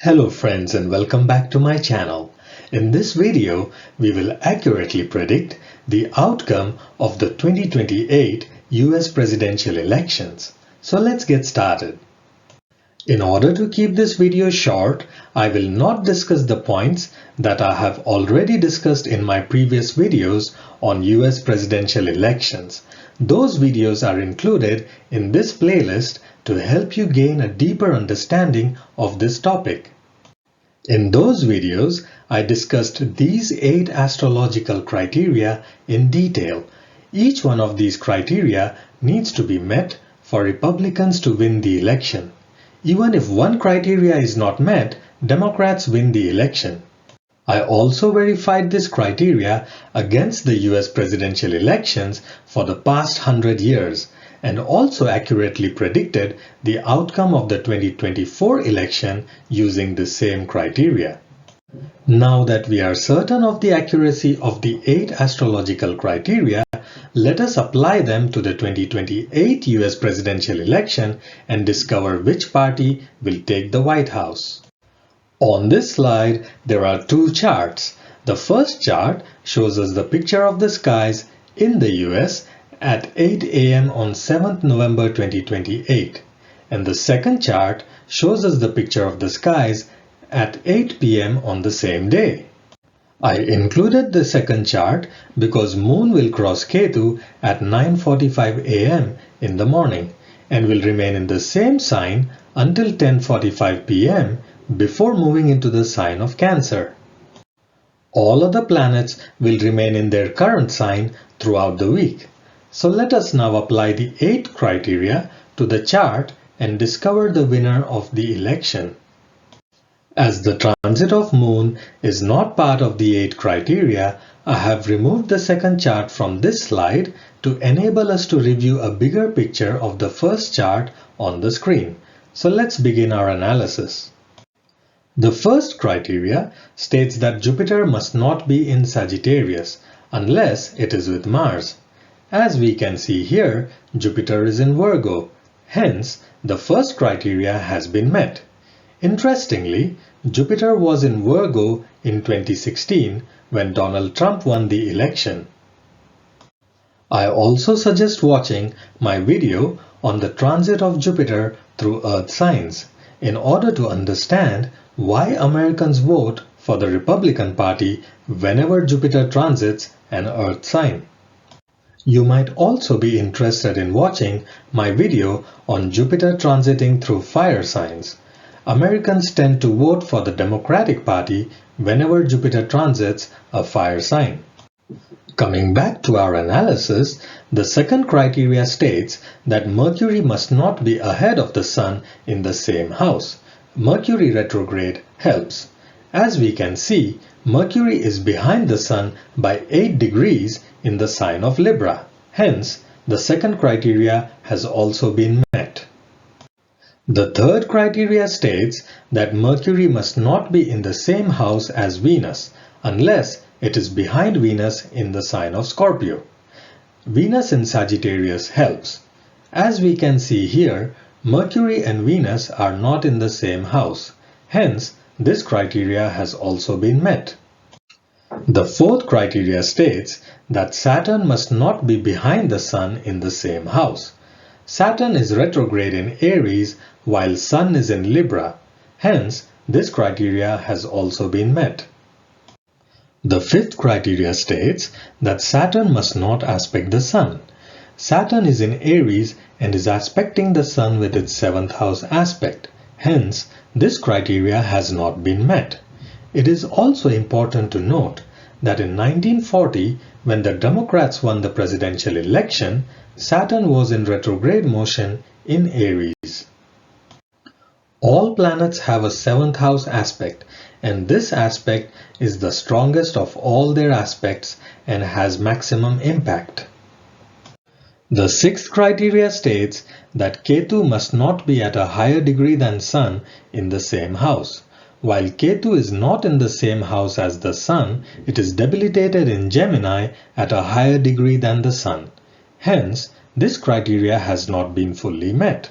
Hello friends and welcome back to my channel. In this video, we will accurately predict the outcome of the 2028 US presidential elections. So let's get started. In order to keep this video short, I will not discuss the points that I have already discussed in my previous videos on US presidential elections. Those videos are included in this playlist to help you gain a deeper understanding of this topic. In those videos, I discussed these 8 astrological criteria in detail. Each one of these criteria needs to be met for Republicans to win the election. Even if one criteria is not met, Democrats win the election. I also verified this criteria against the US presidential elections for the past 100 years and also accurately predicted the outcome of the 2024 election using the same criteria. Now that we are certain of the accuracy of the 8 astrological criteria, let us apply them to the 2028 US presidential election and discover which party will take the White House. On this slide, there are 2 charts. The first chart shows us the picture of the skies in the US at 8 a.m. on 7th November 2028, and the second chart shows us the picture of the skies at 8 p.m. on the same day. I included the second chart because Moon will cross Ketu at 9:45 a.m. in the morning and will remain in the same sign until 10:45 p.m. before moving into the sign of Cancer. All other planets will remain in their current sign throughout the week. So let us now apply the 8 criteria to the chart and discover the winner of the election. As the transit of Moon is not part of the 8 criteria, I have removed the second chart from this slide to enable us to review a bigger picture of the first chart on the screen. So let's begin our analysis. The first criteria states that Jupiter must not be in Sagittarius unless it is with Mars. As we can see here, Jupiter is in Virgo. Hence, the first criteria has been met. Interestingly, Jupiter was in Virgo in 2016 when Donald Trump won the election. I also suggest watching my video on the transit of Jupiter through Earth signs in order to understand why Americans vote for the Republican Party whenever Jupiter transits an Earth sign. You might also be interested in watching my video on Jupiter transiting through fire signs. Americans tend to vote for the Democratic Party whenever Jupiter transits a fire sign. Coming back to our analysis, the second criteria states that Mercury must not be ahead of the Sun in the same house. Mercury retrograde helps. As we can see, Mercury is behind the Sun by 8 degrees in the sign of Libra. Hence, the second criteria has also been met. The third criteria states that Mercury must not be in the same house as Venus unless it is behind Venus in the sign of Scorpio. Venus in Sagittarius helps. As we can see here, Mercury and Venus are not in the same house. Hence, this criteria has also been met. The fourth criteria states that Saturn must not be behind the Sun in the same house. Saturn is retrograde in Aries while Sun is in Libra. Hence, this criteria has also been met. The fifth criteria states that Saturn must not aspect the Sun. Saturn is in Aries and is aspecting the Sun with its 7th house aspect. Hence, this criteria has not been met. It is also important to note that in 1940, when the Democrats won the presidential election, Saturn was in retrograde motion in Aries. All planets have a 7th house aspect, and this aspect is the strongest of all their aspects and has maximum impact. The sixth criteria states that Ketu must not be at a higher degree than Sun in the same house. While Ketu is not in the same house as the Sun, it is debilitated in Gemini at a higher degree than the Sun. Hence, this criteria has not been fully met.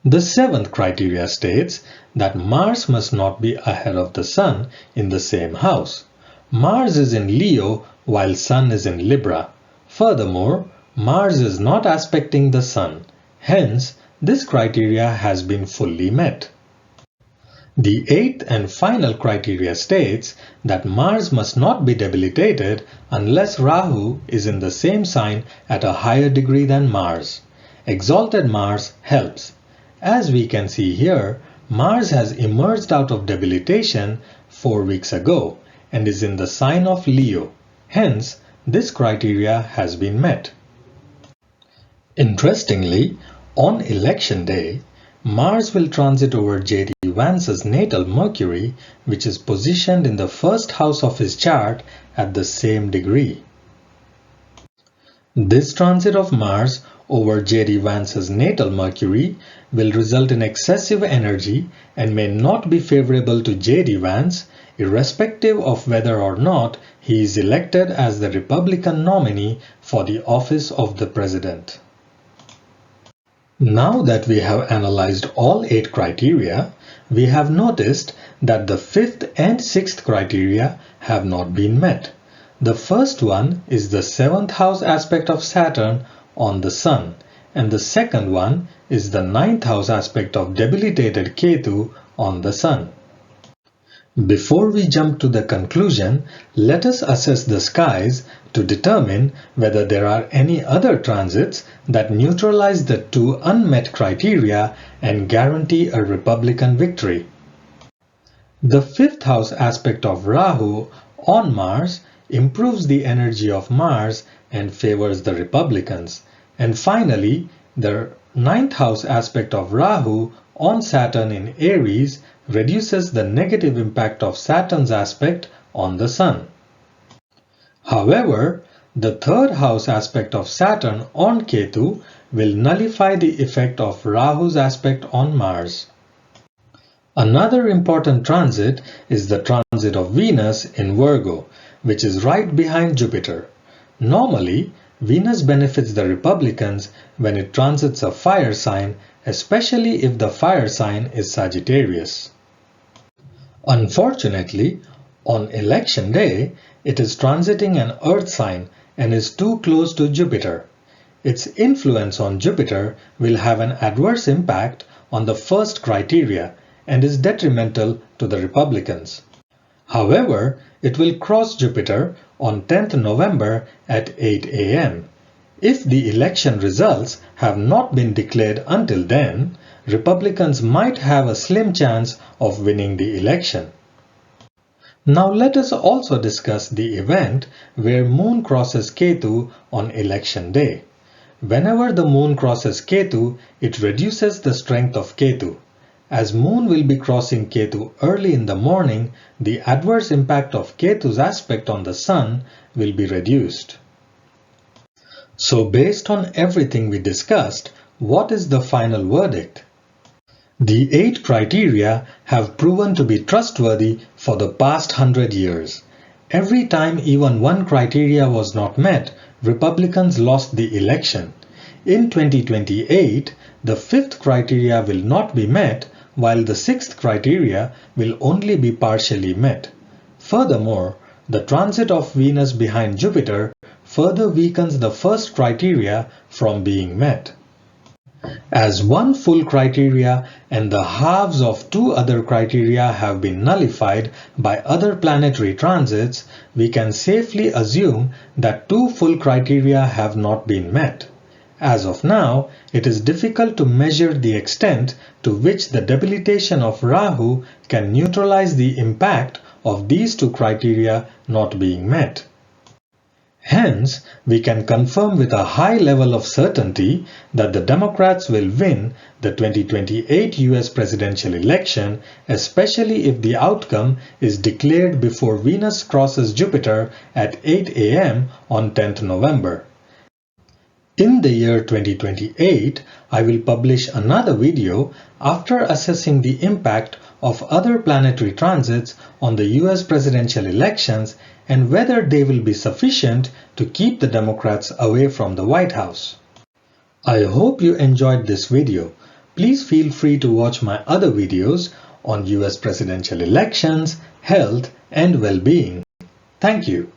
The seventh criteria states that Mars must not be ahead of the Sun in the same house. Mars is in Leo while Sun is in Libra. Furthermore, Mars is not aspecting the Sun. Hence, this criteria has been fully met. The eighth and final criteria states that Mars must not be debilitated unless Rahu is in the same sign at a higher degree than Mars. Exalted Mars helps. As we can see here, Mars has emerged out of debilitation 4 weeks ago and is in the sign of Leo. Hence, this criteria has been met. Interestingly, on election day, Mars will transit over J.D. Vance's natal Mercury, which is positioned in the first house of his chart at the same degree. This transit of Mars over J.D. Vance's natal Mercury will result in excessive energy and may not be favorable to J.D. Vance, irrespective of whether or not he is elected as the Republican nominee for the office of the president. Now that we have analyzed all 8 criteria, we have noticed that the 5th and 6th criteria have not been met. The first one is the 7th house aspect of Saturn on the Sun, and the second one is the 9th house aspect of debilitated Ketu on the Sun. Before we jump to the conclusion, let us assess the skies to determine whether there are any other transits that neutralize the 2 unmet criteria and guarantee a Republican victory. The 5th house aspect of Rahu on Mars improves the energy of Mars and favors the Republicans. And finally, the 9th house aspect of Rahu on Saturn in Aries reduces the negative impact of Saturn's aspect on the Sun. However, the 3rd house aspect of Saturn on Ketu will nullify the effect of Rahu's aspect on Mars. Another important transit is the transit of Venus in Virgo, which is right behind Jupiter. Normally, Venus benefits the Republicans when it transits a fire sign, especially if the fire sign is Sagittarius. Unfortunately, on election day, it is transiting an earth sign and is too close to Jupiter. Its influence on Jupiter will have an adverse impact on the first criteria and is detrimental to the Republicans. However, it will cross Jupiter on 10th November at 8 a.m. If the election results have not been declared until then, Republicans might have a slim chance of winning the election. Now let us also discuss the event where Moon crosses Ketu on election day. Whenever the Moon crosses Ketu, it reduces the strength of Ketu. As Moon will be crossing Ketu early in the morning, the adverse impact of Ketu's aspect on the Sun will be reduced. So based on everything we discussed, what is the final verdict? The 8 criteria have proven to be trustworthy for the past 100 years. Every time even one criteria was not met, Republicans lost the election. In 2028, the 5th criteria will not be met, while the 6th criteria will only be partially met. Furthermore, the transit of Venus behind Jupiter further weakens the first criteria from being met. As one full criteria and the halves of 2 other criteria have been nullified by other planetary transits, we can safely assume that 2 full criteria have not been met. As of now, it is difficult to measure the extent to which the debilitation of Rahu can neutralize the impact of these 2 criteria not being met. Hence, we can confirm with a high level of certainty that the Democrats will win the 2028 US presidential election, especially if the outcome is declared before Venus crosses Jupiter at 8 a.m. on 10th November. In the year 2028, I will publish another video after assessing the impact of other planetary transits on the US presidential elections and whether they will be sufficient to keep the Democrats away from the White House. I hope you enjoyed this video. Please feel free to watch my other videos on US presidential elections, health, and well-being. Thank you.